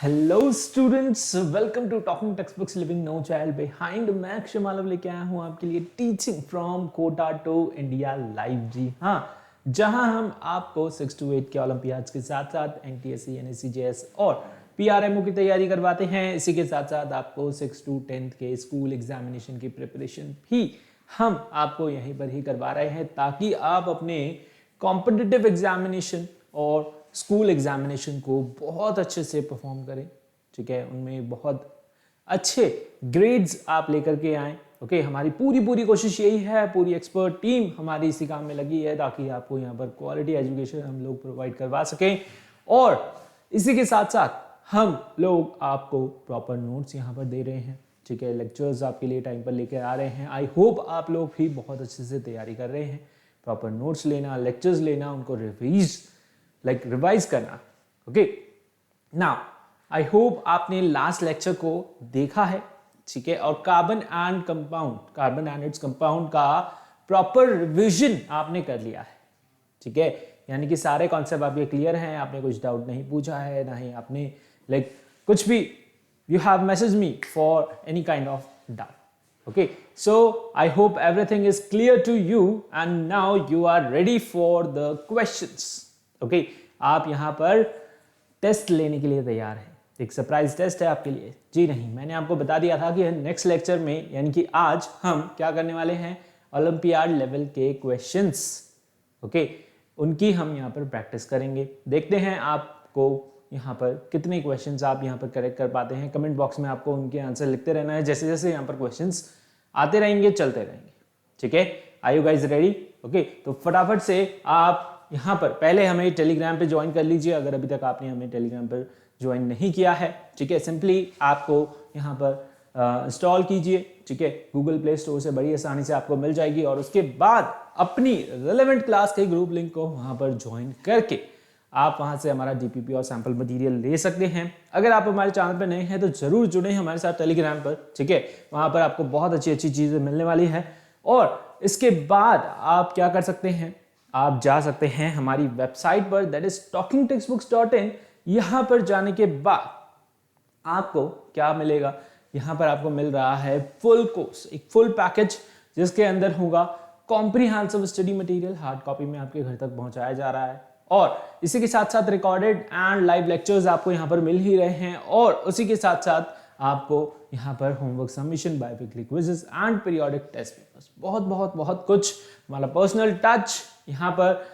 Hello students, welcome to talking text books leaving no child behind. मैं क्षमालव लेके आया हूँ आपके लिए teaching from Kota to India live. जी हाँ, जहाँ हम आपको 6 to 8 के ओलंपियाड्स के साथ साथ एनटीएससी, एनएससीजेएस और पीआरएमओ की तैयारी करवाते हैं। इसी के साथ साथ आपको 6 to 10 के स्कूल एग्जामिनेशन की प्रिपरेशन भी हम आपको यहीं पर ही करवा रहे हैं, ताकि आप अपने कॉम्पिटिटिव एग्जामिनेशन और स्कूल एग्जामिनेशन को बहुत अच्छे से परफॉर्म करें। ठीक है, उनमें बहुत अच्छे ग्रेड्स आप लेकर के आएँ। ओके, हमारी पूरी कोशिश यही है, पूरी एक्सपर्ट टीम हमारी इसी काम में लगी है, ताकि आपको यहाँ पर क्वालिटी एजुकेशन हम लोग प्रोवाइड करवा सकें। और इसी के साथ साथ हम लोग आपको प्रॉपर नोट्स यहाँ पर दे रहे हैं। ठीक है, लेक्चर्स आपके लिए टाइम पर लेकर आ रहे हैं। आई होप आप लोग भी बहुत अच्छे से तैयारी कर रहे हैं। प्रॉपर नोट्स लेना, लेक्चर्स लेना, उनको रिवाइज करना। ओके, नाउ आई होप आपने लास्ट लेक्चर को देखा है। ठीक है, और कार्बन एंड इट्स कंपाउंड का प्रॉपर रिविजन आपने कर लिया है। ठीक है, यानी कि सारे कॉन्सेप्ट आपके क्लियर हैं, आपने कुछ डाउट नहीं पूछा है, ना ही आपने कुछ भी you have messaged me for any kind of doubt. Okay, so I hope everything is clear to you and now you are ready for the questions. Okay, आप यहाँ पर टेस्ट लेने के लिए तैयार हैं। एक सरप्राइज टेस्ट है आपके लिए। जी नहीं, मैंने आपको बता दिया था कि नेक्स्ट लेक्चर में, यानी कि आज हम क्या करने वाले हैं, ओलंपियाड लेवल के क्वेश्चंस। ओके, उनकी हम यहाँ पर प्रैक्टिस करेंगे। देखते हैं आपको यहाँ पर कितने क्वेश्चंस आप यहाँ पर करेक्ट कर पाते हैं। कमेंट बॉक्स में आपको उनके आंसर लिखते रहना है, जैसे जैसे यहाँ पर क्वेश्चंस आते रहेंगे, चलते रहेंगे। ठीक है, are you guys ready? Okay, तो फटाफट से आप यहाँ पर पहले हमें टेलीग्राम पे ज्वाइन कर लीजिए, अगर अभी तक आपने हमें टेलीग्राम पर ज्वाइन नहीं किया है। ठीक है, सिंपली आपको यहाँ पर इंस्टॉल कीजिए। ठीक है, गूगल प्ले स्टोर से बड़ी आसानी से आपको मिल जाएगी, और उसके बाद अपनी रिलेवेंट क्लास के ग्रुप लिंक को वहाँ पर ज्वाइन करके आप वहां से हमारा डीपीपी और सैंपल मटेरियल ले सकते हैं। अगर आप हमारे चैनल पर नए हैं तो जरूर जुड़े हमारे साथ टेलीग्राम पर। ठीक है, वहां पर आपको बहुत अच्छी चीजें मिलने वाली है। और इसके बाद आप क्या कर सकते हैं, आप जा सकते हैं हमारी वेबसाइट पर, दैट इज talkingtextbooks.in। यहाँ पर जाने के बाद आपको क्या मिलेगा, यहाँ पर आपको मिल रहा है फुल कोर्स, एक फुल पैकेज, जिसके अंदर होगा comprehensive study material, hard copy में आपके घर तक पहुंचाया जा रहा है, और इसी के साथ साथ रिकॉर्डेड एंड लाइव लेक्चर्स आपको यहाँ पर मिल ही रहे हैं। और उसी के साथ साथ आपको यहाँ पर होमवर्क सबमिशन, बायोपिकली quizzes and periodic test papers, बहुत कुछ, हमारा पर्सनल टच यहाँ पर।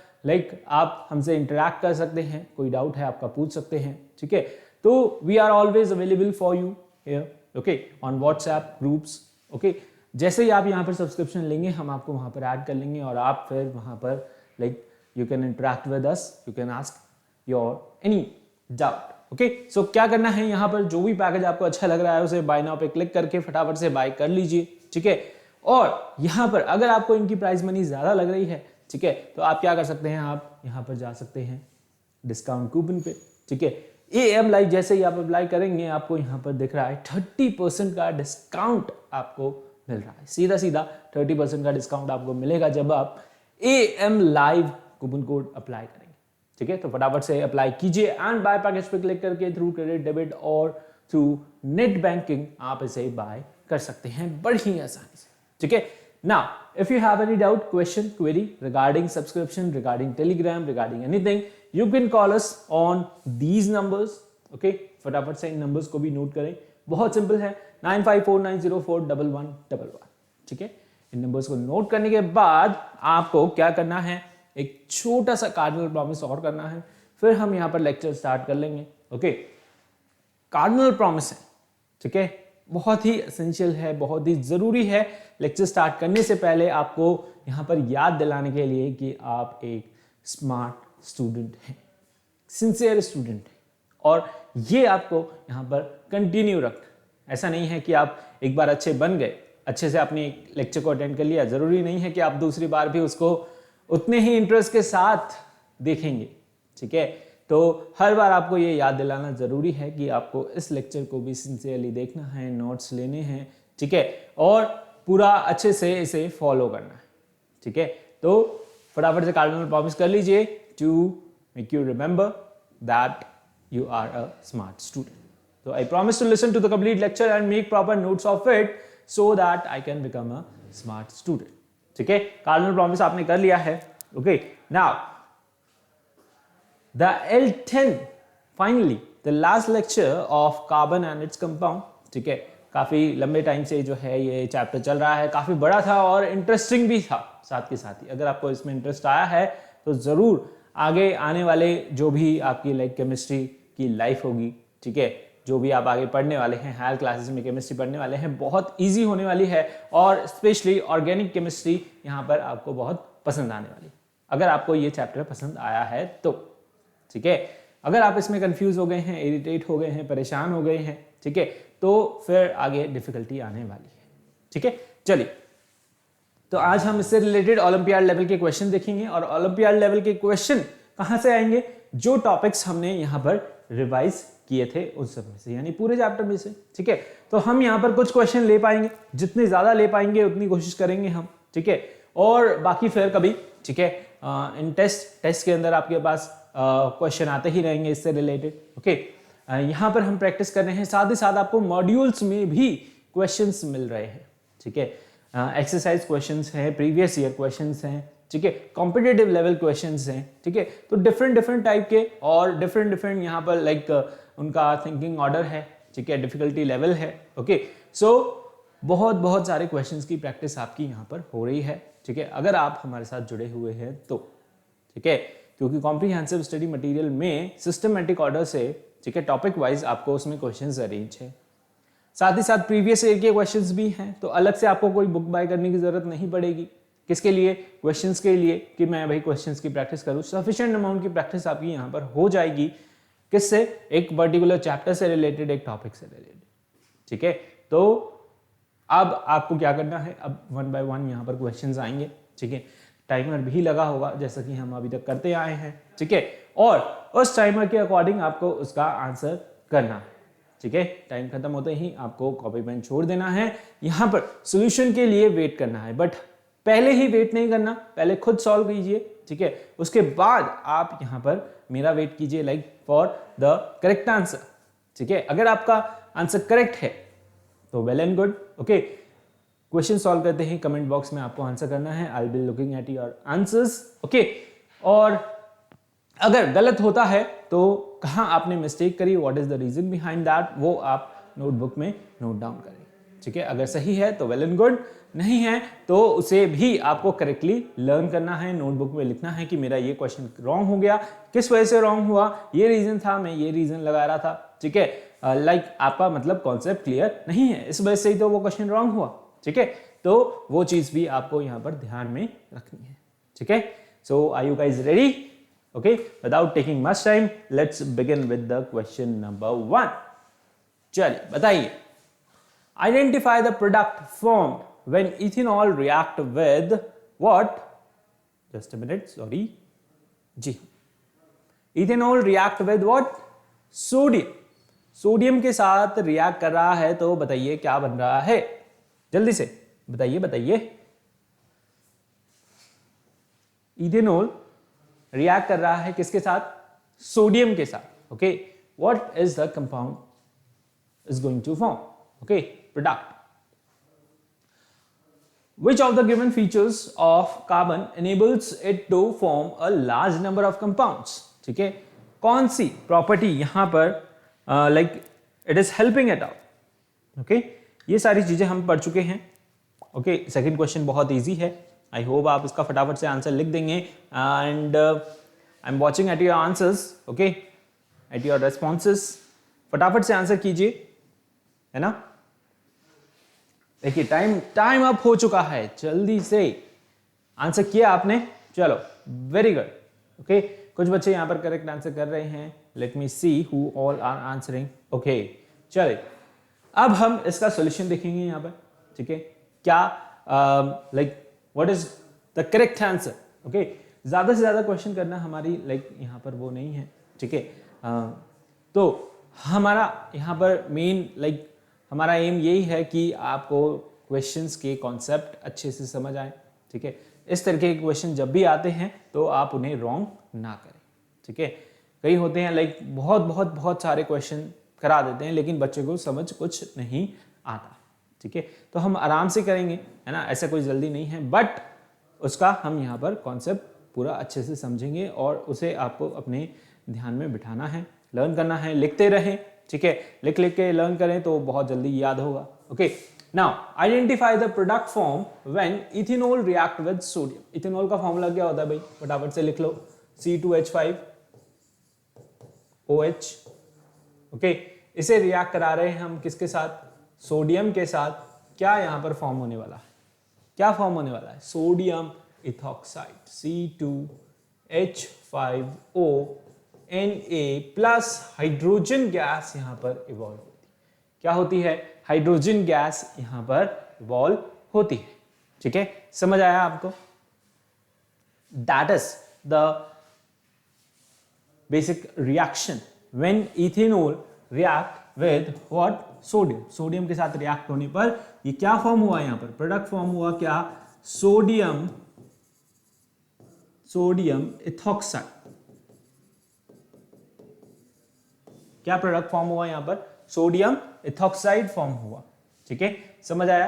आप हमसे इंटरेक्ट कर सकते हैं, कोई डाउट है आपका पूछ सकते हैं। ठीक है, तो we are always available for you here, okay, on WhatsApp groups. Okay, जैसे ही आप यहाँ पर सब्सक्रिप्शन लेंगे, हम आपको वहाँ पर ऐड कर लेंगे, और आप फिर वहाँ पर you can interact with us, you can ask your any doubt. Okay, so क्या करना है, यहाँ पर जो भी पैकेज आपको अच्छा लग रहा है उसे बाय नाउ पे क्लिक करके फटाफट से बाय कर लीजिए। ठीक है, और यहाँ पर अगर आपको इनकी प्राइस मनी ज्यादा लग रही है, ठीक है, तो आप क्या कर सकते हैं, आप यहाँ पर जा सकते हैं डिस्काउंट कूपन पे। ठीक है, AM लाइव जैसे ही आप अप्लाई करेंगे, आपको यहाँ पर दिख रहा है 30% का डिस्काउंट आपको मिल रहा है। सीधा 30% का डिस्काउंट आपको मिलेगा जब आप AM live coupon code apply करेंगे। ठीक है, तो फटाफट से अप्लाई कीजिए एंड बाय पैकेज पे क्लिक करके थ्रू क्रेडिट, डेबिट और थ्रू नेट बैंकिंग आप इसे बाय कर सकते हैं बड़ी आसानी से। ठीक है, now if you have any doubt, question, query regarding subscription, regarding Telegram, regarding anything, you can call us on these numbers. Okay, फटाफट से इन नंबर्स को भी नोट करें, बहुत सिंपल है, 9549041111। ठीक है, इन नंबर्स को नोट करने के बाद आपको क्या करना है, एक छोटा सा कार्डिनल प्रॉमिस और करना है, फिर हम यहां पर लेक्चर स्टार्ट कर लेंगे। ओके, कार्डिनल प्रॉमिस है, ठीक है, बहुत ही एसेंशियल है, बहुत ही जरूरी है लेक्चर स्टार्ट करने से पहले आपको यहां पर याद दिलाने के लिए कि आप एक स्मार्ट स्टूडेंट हैं, सिंसियर स्टूडेंट हैं, और ये आपको यहां पर कंटिन्यू रखना। ऐसा नहीं है कि आप एक बार अच्छे बन गए, अच्छे से आपने लेक्चर को अटेंड कर लिया, जरूरी नहीं है कि आप दूसरी बार भी उसको उतने ही इंटरेस्ट के साथ देखेंगे। ठीक है, तो हर बार आपको ये याद दिलाना जरूरी है कि आपको इस लेक्चर को भी सिंसियरली देखना है, नोट्स लेने हैं। ठीक है, और पूरा अच्छे से इसे फॉलो करना है। ठीक है, तो फटाफट से कार्डिनल प्रॉमिस कर लीजिए to make you remember that you are a smart student. So I promise to listen to the complete lecture and make proper notes of it so that I can become a smart student. ठीक है, cardinal promise आपने कर लिया है. Okay, now the L10 finally the last lecture of carbon and its compound. ठीक है, काफी लंबे टाइम से जो है ये चैप्टर चल रहा है, काफी बड़ा था और इंटरेस्टिंग भी था साथ के साथ ही. अगर आपको इसमें इंटरेस्ट आया है तो जरूर आगे आने वाले जो भी आपकी लाइक केमिस्ट्री की लाइफ होगी, ठीक है, जो भी आप आगे पढ़ने वाले हैं, हायर क्लासेस में केमिस्ट्री पढ़ने वाले हैं, बहुत इजी होने वाली है और स्पेशली ऑर्गेनिक केमिस्ट्री यहाँ पर आपको बहुत पसंद आने वाली. अगर आपको ये चैप्टर पसंद आया है तो ठीक है. अगर आप इसमें कंफ्यूज हो गए हैं, इरिटेट हो गए हैं, परेशान हो गए हैं, ठीक है, तो फिर आगे डिफिकल्टी आने वाली है. ठीक है, चलिए तो आज हम इससे रिलेटेड ओलंपियाड लेवल के क्वेश्चन देखेंगे और ओलंपियाड लेवल के क्वेश्चन कहां से आएंगे, जो टॉपिक्स हमने यहां पर रिवाइज किए थे उस सब में से, यानी पूरे चैप्टर में से. ठीक है, तो हम यहां पर कुछ क्वेश्चन ले पाएंगे, जितने ज्यादा ले पाएंगे उतनी कोशिश करेंगे हम. ठीक है, और बाकी फिर कभी, ठीक है, इन टेस्ट के अंदर आपके पास क्वेश्चन आते ही रहेंगे इससे रिलेटेड. ओके, यहाँ पर हम प्रैक्टिस कर रहे हैं, साथ ही साथ आपको मॉड्यूल्स में भी क्वेश्चंस मिल रहे हैं. ठीक है, एक्सरसाइज क्वेश्चंस हैं, प्रीवियस ईयर क्वेश्चंस हैं, ठीक है, कॉम्पिटिटिव लेवल क्वेश्चंस हैं. ठीक है, तो डिफरेंट टाइप के और डिफरेंट यहाँ पर लाइक उनका थिंकिंग ऑर्डर है. ठीक है, डिफिकल्टी लेवल है. ओके, सो बहुत सारे क्वेश्चंस की प्रैक्टिस आपकी यहाँ पर हो रही है. ठीक है, अगर आप हमारे साथ जुड़े हुए हैं तो. ठीक है, क्योंकि कॉम्प्रिहेंसिव स्टडी मटेरियल में सिस्टमेटिक ऑर्डर से, ठीक है, टॉपिक वाइज आपको उसमें क्वेश्चंस अरेंज है. साथ ही साथ प्रीवियस ईयर के क्वेश्चंस भी हैं, तो अलग से आपको कोई बुक बाय करने की जरूरत नहीं पड़ेगी. किसके लिए? क्वेश्चंस के लिए, कि मैं भाई क्वेश्चंस की प्रैक्टिस करूं. सफिशिएंट अमाउंट की प्रैक्टिस आपकी यहाँ पर हो जाएगी. किससे? एक पर्टिकुलर चैप्टर से रिलेटेड, एक टॉपिक से रिलेटेड. ठीक है, तो अब आपको क्या करना है, अब 1 by 1 यहाँ पर क्वेश्चंस आएंगे. ठीक है, टाइमर भी लगा होगा जैसा कि हम अभी तक करते आए हैं. ठीक है, और उस टाइमर के अकॉर्डिंग आपको उसका आंसर करना है. ठीक है, टाइम खत्म होते ही आपको कॉपी पेन छोड़ देना है. यहाँ पर सॉल्यूशन के लिए वेट करना है, बट पहले ही वेट नहीं करना, पहले खुद सॉल्व कीजिए. ठीक है, उसके बाद आप यहाँ पर मेरा वेट कीजिए like for the correct answer. ठीक है, अगर आपका आंसर करेक्ट है तो well and good. Okay, question solve करते हैं, कमेंट बॉक्स में आपको आंसर करना है. I will be looking at your answers. Okay, और अगर गलत होता है तो कहाँ आपने मिस्टेक करी, what is the reason behind that, वो आप नोटबुक में नोट डाउन करें. ठीक है, अगर सही है तो वेल एंड गुड, नहीं है तो उसे भी आपको करेक्टली लर्न करना है. नोटबुक में लिखना है कि मेरा ये क्वेश्चन रॉन्ग हो गया, किस वजह से रॉन्ग हुआ, ये रीजन था, मैं ये रीजन लगा रहा था. ठीक है, लाइक आपका मतलब कॉन्सेप्ट क्लियर नहीं है, इस वजह से ही तो वो क्वेश्चन रॉन्ग हुआ. ठीक है, तो वो चीज भी आपको यहाँ पर ध्यान में रखनी है. ठीक है, so are you guys ready? Okay, without taking much time, let's begin with the question number 1. चलिए बताइए, identify the product formed when ethanol react with what? Just a minute, sorry. जी, ethanol react with what? Sodium. Sodium के साथ react कर रहा है, तो बताइए क्या बन रहा है, जल्दी से बताइए. इथेनॉल रिएक्ट कर रहा है किसके साथ? सोडियम के साथ. Okay, what is the compound is going to form? Okay, product. Which of the given features of carbon enables it to form a large number of compounds? ठीक है, कौन सी प्रॉपर्टी यहां पर like it is helping it out. Okay, ये सारी चीजें हम पढ़ चुके हैं. ओके, सेकंड क्वेश्चन बहुत इजी है. आई होप आप इसका फटाफट से आंसर लिख देंगे. And I am watching at your answers. Okay, at your responses. फटाफट से आंसर कीजिए, है ना. देखिए टाइम अप हो चुका है, जल्दी से आंसर किया आपने. चलो, वेरी गुड. ओके, कुछ बच्चे यहाँ पर करेक्ट आंसर कर रहे हैं. Let me see who all are answering. Okay, चलिए अब हम इसका सॉल्यूशन देखेंगे यहाँ पर. ठीक है, क्या like what is the correct answer. Okay, ज्यादा से ज्यादा क्वेश्चन करना हमारी लाइक यहाँ पर वो नहीं है. ठीक है, तो हमारा यहाँ पर मेन लाइक हमारा एम यही है कि आपको क्वेश्चंस के कॉन्सेप्ट अच्छे से समझ आए. ठीक है, इस तरीके के क्वेश्चन जब भी आते हैं तो आप उन्हें रॉन्ग ना करें. ठीक है, कई होते हैं लाइक बहुत सारे क्वेश्चन करा देते हैं, लेकिन बच्चे को समझ कुछ नहीं आता। ठीक है, तो हम आराम से करेंगे, है ना, ऐसा कोई जल्दी नहीं है, बट उसका हम यहाँ पर कॉन्सेप्ट पूरा अच्छे से समझेंगे और उसे आपको अपने ध्यान में बिठाना है, लर्न करना है, लिखते रहें। ठीक है, लिख लिख के लर्न करें तो बहुत जल्दी याद होगा। Okay, now identify the product form when ethanol react with sodium. Ethanol का फॉर्मूला क्या होता है भाई, फटाफट से लिख लो, C2H5OH। ओके, इसे रिएक्ट करा रहे हैं हम किसके साथ, सोडियम के साथ। क्या यहां पर फॉर्म होने वाला है, क्या फॉर्म होने वाला है, sodium ethoxide, C2H5O plus hydrogen gas यहां पर इवॉल्व होती है। क्या होती है, हाइड्रोजन गैस यहां पर इवॉल्व होती है। ठीक है, समझ आया आपको? That is the basic reaction when ethanol react with what, sodium. Sodium के साथ रिएक्ट होने पर ये क्या फॉर्म हुआ, यहां पर प्रोडक्ट फॉर्म हुआ क्या, सोडियम इथॉक्साइड। क्या प्रोडक्ट फॉर्म हुआ यहां पर, सोडियम इथॉक्साइड फॉर्म हुआ। ठीक है, समझ आया?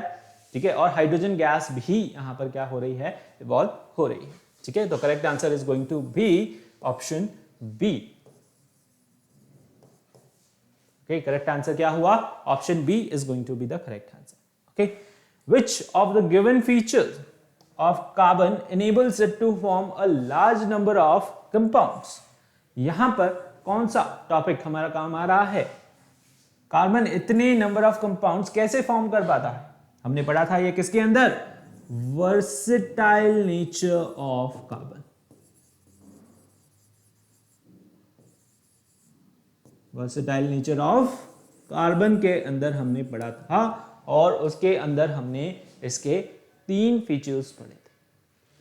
ठीक है, और हाइड्रोजन गैस भी यहां पर क्या हो रही है, इवॉल्व हो रही है। ठीक है, तो correct answer is going to be option B. Okay, correct answer क्या हुआ, option B is going to be the correct answer. Okay, which of the given features of carbon enables it to form a large number of compounds। यहां पर कौन सा topic हमारा काम आ रहा है, कार्बन इतने नंबर ऑफ कंपाउंड्स कैसे फॉर्म कर पाता है। हमने पढ़ा था ये किसके अंदर, versatile nature of carbon. Versatile nature of carbon के अंदर हमने पढ़ा था, और उसके अंदर हमने इसके 3 फीचर्स पढ़े थे।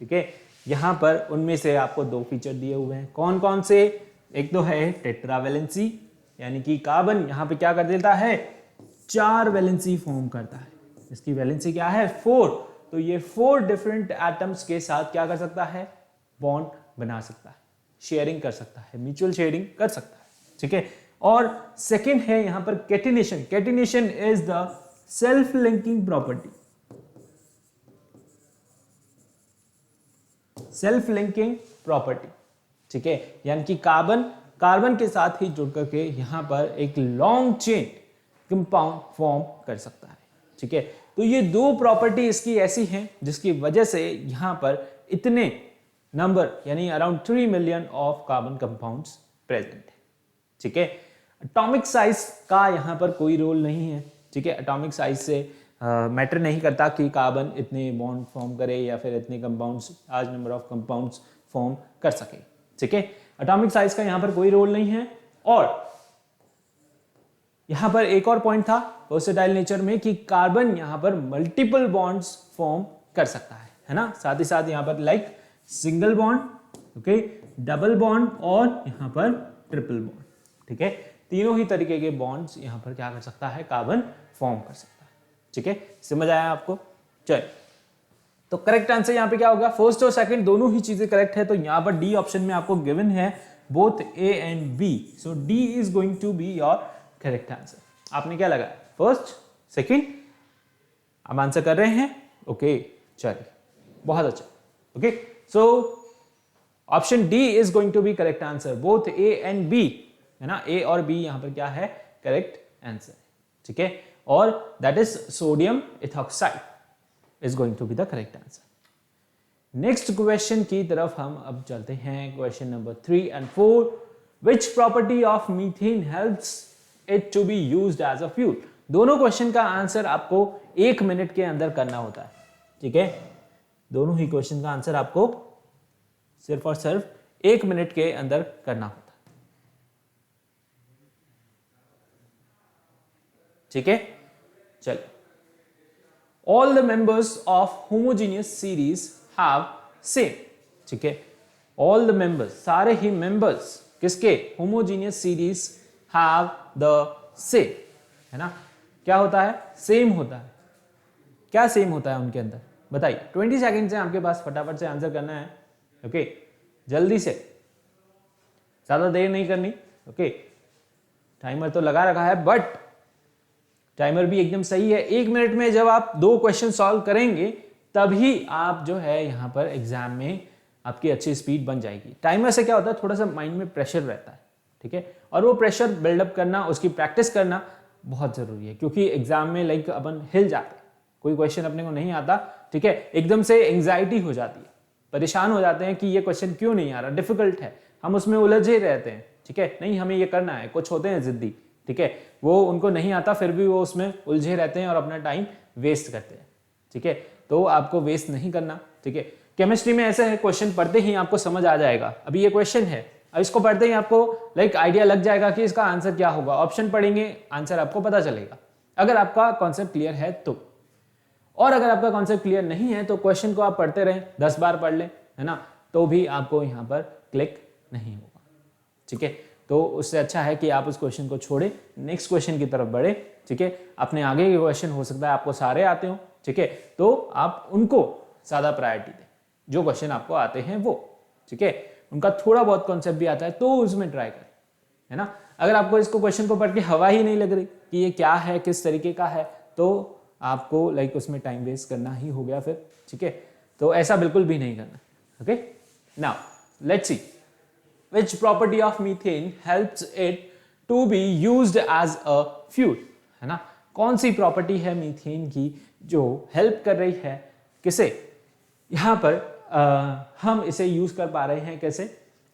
ठीक है, यहां पर उनमें से आपको 2 फीचर दिए हुए हैं। कौन कौन से, एक तो है टेट्रावैलेंसी, यानी कि कार्बन यहां पे क्या कर देता है, 4 वैलेंसी फॉर्म करता है। इसकी वैलेंसी क्या है, 4। तो ये 4 डिफरेंट एटम्स के साथ क्या कर सकता है, बॉन्ड बना सकता है, शेयरिंग कर सकता है, म्यूचुअल शेयरिंग कर सकता है। ठीक है, और सेकेंड है यहां पर catenation. Catenation is the self linking property, self linking property. ठीक है, यानी कि कार्बन के साथ ही जुड़ करके यहां पर एक लॉन्ग चेन कंपाउंड फॉर्म कर सकता है। ठीक है, तो ये 2 प्रॉपर्टी इसकी ऐसी हैं जिसकी वजह से यहां पर इतने नंबर यानी around 3 million of carbon compounds present है। ठीक है, एटॉमिक साइज का यहां पर कोई रोल नहीं है। ठीक है, एटॉमिक साइज से मैटर नहीं करता कि कार्बन इतने बॉन्ड फॉर्म करे या फिर इतने compounds, large number of compounds form कर सके। ठीक है, एटॉमिक साइज का यहां पर कोई रोल नहीं है। और यहां पर एक और पॉइंट था वर्सेटाइल नेचर में कि कार्बन यहां पर मल्टीपल बॉन्ड्स फॉर्म कर सकता है ना। साथ ही साथ यहां पर like single bond, okay, double bond और यहां पर ट्रिपल बॉन्ड। ठीक है, तीनों ही तरीके के बॉन्ड्स यहां पर क्या कर सकता है, कार्बन फॉर्म कर सकता है। ठीक है, समझ आया आपको? चलिए, तो करेक्ट आंसर यहां पे क्या होगा, फर्स्ट और सेकंड दोनों ही चीजें करेक्ट है। तो यहां पर डी ऑप्शन में आपको गिवन है both A and B, so D is going to be your correct answer. आपने क्या लगाया, फर्स्ट सेकंड, आप आंसर कर रहे हैं। ओके, चलिए, बहुत अच्छा। Okay, so option D is going to be correct answer, both A and B, है ना, ए और बी यहां पर क्या है, करेक्ट आंसर। ठीक है, और that is sodium ethoxide is going to be the correct answer. Next question की तरफ हम अब चलते हैं, question number 3 and 4। Which property of methane helps it to be used as a fuel. दोनों क्वेश्चन का आंसर आपको 1 मिनट के अंदर करना होता है। ठीक है, दोनों ही क्वेश्चन का आंसर आपको सिर्फ और सिर्फ 1 मिनट के अंदर करना होता है। ठीक है, चलिए, all the members of homogeneous series have same. ठीक है, ऑल द मेंबर्स, सारे ही मेंबर्स किसके, homogeneous series have the same, है ना। क्या होता है, सेम होता है। क्या सेम होता है उनके अंदर, बताइए। 20 सेकेंड से आपके पास, फटाफट से आंसर करना है। ओके, जल्दी से, ज्यादा देर नहीं करनी। ओके, टाइमर तो लगा रखा है, बट टाइमर भी एकदम सही है। 1 मिनट में जब आप 2 क्वेश्चन सॉल्व करेंगे तभी आप जो है यहाँ पर एग्जाम में आपकी अच्छी स्पीड बन जाएगी। टाइमर से क्या होता है, थोड़ा सा माइंड में प्रेशर रहता है, ठीक है, और वो प्रेशर बिल्डअप करना, उसकी प्रैक्टिस करना बहुत जरूरी है, क्योंकि एग्जाम में लाइक अपन हिल जाते हैं, कोई क्वेश्चन अपने को नहीं आता, ठीक है, एकदम से एंग्जाइटी हो जाती है, परेशान हो जाते हैं कि ये क्वेश्चन क्यों नहीं आ रहा, डिफिकल्ट है, हम उसमें उलझे रहते हैं, ठीक है, नहीं हमें ये करना है। कुछ होते हैं जिद्दी, ठीक है, वो उनको नहीं आता फिर भी वो उसमें उलझे रहते हैं और अपना टाइम वेस्ट करते हैं, ठीक है, तो आपको वेस्ट नहीं करना, ठीक है। केमिस्ट्री में ऐसा है, क्वेश्चन पढ़ते ही आपको समझ आ जाएगा, अभी ये क्वेश्चन है, अब इसको पढ़ते ही आपको लाइक आइडिया लग जाएगा कि इसका आंसर क्या होगा, ऑप्शन पढ़ेंगे आंसर आपको पता चलेगा, अगर आपका कॉन्सेप्ट क्लियर है तो। और अगर आपका कॉन्सेप्ट क्लियर नहीं है तो क्वेश्चन को आप पढ़ते रहें, 10 बार पढ़ लें, है ना, तो भी आपको यहाँ पर क्लिक नहीं होगा, ठीक है। तो उससे अच्छा है कि आप उस क्वेश्चन को छोड़े, नेक्स्ट क्वेश्चन की तरफ बढ़े, ठीक है। अपने आगे के क्वेश्चन हो सकता है आपको सारे आते हो, ठीक है, तो आप उनको ज्यादा प्रायोरिटी दें, जो क्वेश्चन आपको आते हैं वो, ठीक है, उनका थोड़ा बहुत कॉन्सेप्ट भी आता है तो उसमें ट्राई करें, है ना। अगर आपको इसको क्वेश्चन को पढ़ के हवा ही नहीं लग रही कि ये क्या है, किस तरीके का है, तो आपको लाइक उसमें टाइम वेस्ट करना ही हो गया फिर, ठीक है, तो ऐसा बिल्कुल भी नहीं करना। Okay, now let's see which property of methane helps it to be used as a fuel, है ना, कौन सी प्रॉपर्टी है मीथेन की जो हेल्प कर रही है किसे, यहां पर हम इसे यूज कर पा रहे हैं कैसे,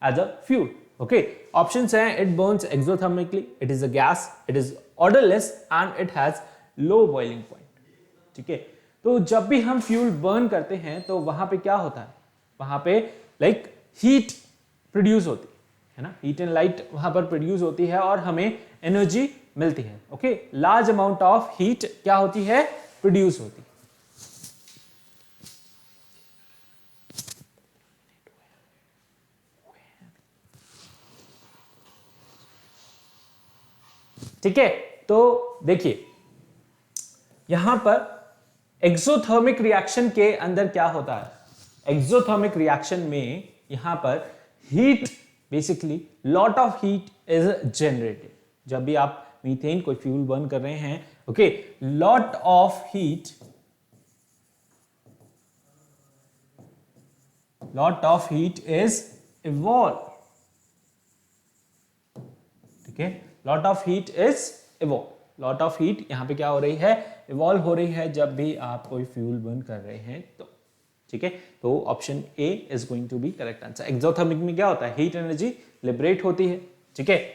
as a fuel. Okay, options हैं, it burns exothermically, it is a gas, it is odourless and it has low boiling point, ठीक है। तो जब भी हम फ्यूल बर्न करते हैं तो वहां पे क्या होता है, वहां पे लाइक हीट प्रोड्यूस होती है ना, हीट एंड लाइट वहां पर प्रोड्यूस होती है और हमें एनर्जी मिलती है। Okay, large amount of heat क्या होती है, प्रोड्यूस होती है। ठीक है, तो देखिए यहां पर एक्सोथर्मिक रिएक्शन के अंदर क्या होता है, एक्सोथर्मिक रिएक्शन में यहां पर heat, basically lot of heat is generated. जब भी आप मीथेन कोई फ्यूल बर्न कर रहे हैं, okay, lot of heat, lot of heat is evolve, ठीक है, lot of heat is evolve, lot of heat यहां पे क्या हो रही है, इवॉल्व हो रही है जब भी आप कोई फ्यूल बर्न कर रहे हैं तो, ठीक है। तो option A is going to be correct answer. Exothermic में क्या होता है, हीट एनर्जी लिबरेट होती है, ठीक है।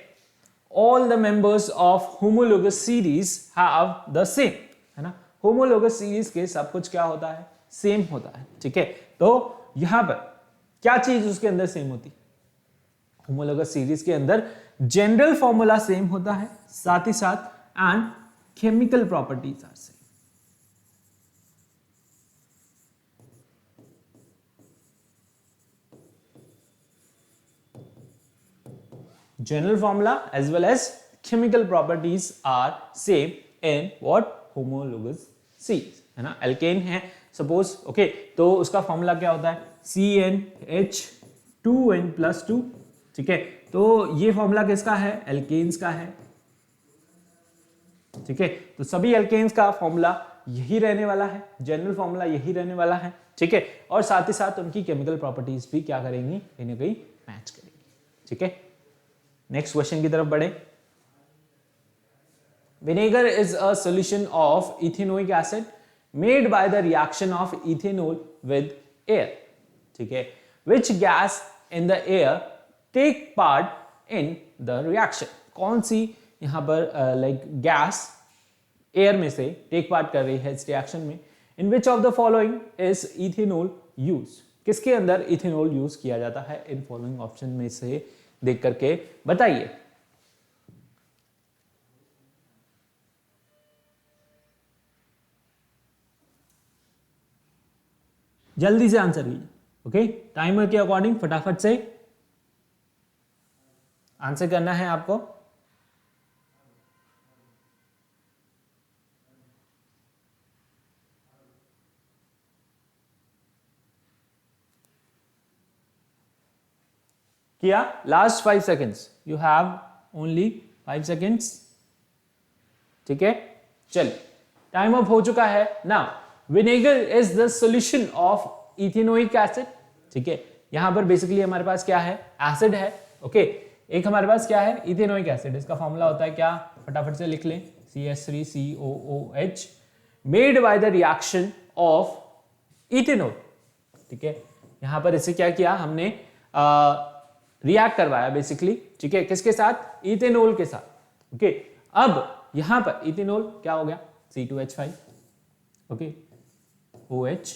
All the members of homologous series have the same, है ना, होमोलोगस सीरीज के सब कुछ क्या होता है, सेम होता है, ठीक है। तो यहां पर क्या चीज उसके अंदर सेम होती है, होमोलोगस सीरीज के अंदर जनरल फॉर्मूला सेम होता है, साथ ही साथ and chemical properties are same. General formula as well as chemical properties are same in what homologous series, है ना, एल्केन है सपोज, ओके, तो उसका फॉर्मूला क्या होता है, CnH2n+2, ठीक है। तो ये फॉर्मूला किसका है, एल्केन्स का है, ठीक है। तो सभी एल्केन्स का फॉर्मूला यही रहने वाला है, जनरल फॉर्मूला यही रहने वाला है, ठीक है, और साथ ही साथ उनकी केमिकल प्रॉपर्टीज भी क्या करेंगी, कहीं ना कहीं मैच करेंगी, ठीक है। नेक्स्ट क्वेश्चन की तरफ बढ़े। Vinegar is a solution of ethanoic acid made by the reaction of ethanol with air, ठीक है। Which gas in the air take part in the reaction, कौन सी यहां पर लाइक गैस एयर में से टेक पार्ट कर रही है इस रिएक्शन में। In which of the following is ethanol use, किसके अंदर इथेनॉल यूज किया जाता है, इन फॉलोइंग ऑप्शन में से देख करके बताइए। जल्दी से आंसर कीजिए, ओके, टाइमर के अकॉर्डिंग फटाफट से आंसर करना है आपको। किया, last 5 seconds, you have only 5 seconds. ठीक है, चलिए टाइम अप हो चुका है। Now vinegar is the solution of ethanoic acid. ठीक है, यहां पर बेसिकली हमारे पास क्या है, एसिड है। ओके, एक हमारे पास क्या है, इथेनोइक एसिड। इसका फॉर्मूला होता है क्या, फटाफट से लिख लें, CH3COOH, made by the reaction of ethanol. ठीक है, यहां पर इसे क्या किया हमने, रिएक्ट करवाया बेसिकली। ठीक है, किसके साथ, इथेनॉल के साथ। ओके, अब यहां पर इथेनॉल क्या हो गया, C2H5, ओके, OH,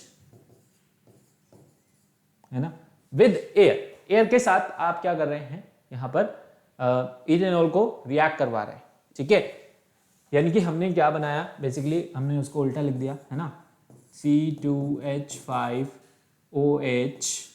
है ना, विद एयर। एयर के साथ आप क्या कर रहे हैं, यहां पर इथेनॉल को रिएक्ट करवा रहे हैं। ठीक है, यानी कि हमने क्या बनाया, बेसिकली हमने उसको उल्टा लिख दिया, है ना, C2H5OH,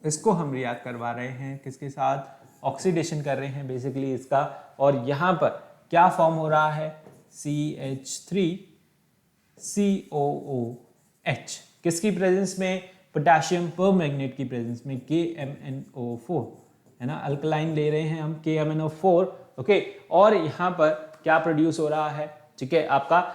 इसको हम रिएक्ट करवा रहे हैं किसके साथ, ऑक्सीडेशन कर रहे हैं बेसिकली इसका। और यहां पर क्या फॉर्म हो रहा है, CH3COOH, किसकी प्रेजेंस में, पोटेशियम परमैंगनेट की प्रेजेंस में, KMnO4, है ना, अल्कलाइन ले रहे हैं हम, KMnO4। ओके, और यहां पर क्या प्रोड्यूस हो रहा है, ठीक है, आपका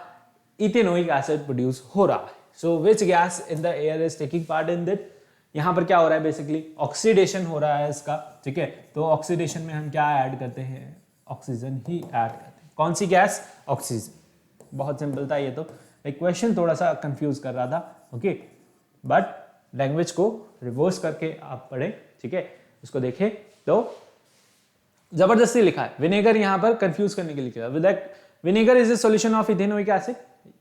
इथेनोइक एसिड प्रोड्यूस हो रहा है। So which gas in the air is taking part in that, यहां पर क्या हो रहा है, बेसिकली ऑक्सीडेशन हो रहा है इसका। ठीक है, तो ऑक्सीडेशन में हम क्या ऐड करते हैं, ऑक्सीजन ही ऐड करते हैं। कौन सी गैस, ऑक्सीजन। बहुत सिंपल था ये तो, एक क्वेश्चन थोड़ा सा कंफ्यूज कर रहा था। ओके, बट लैंग्वेज को रिवर्स करके आप पढ़े, ठीक है, उसको देखें तो जबरदस्ती लिखा है। विनेगर यहां पर कंफ्यूज करने के लिए लिखा है। Vinegar is a solution of ethanoic acid,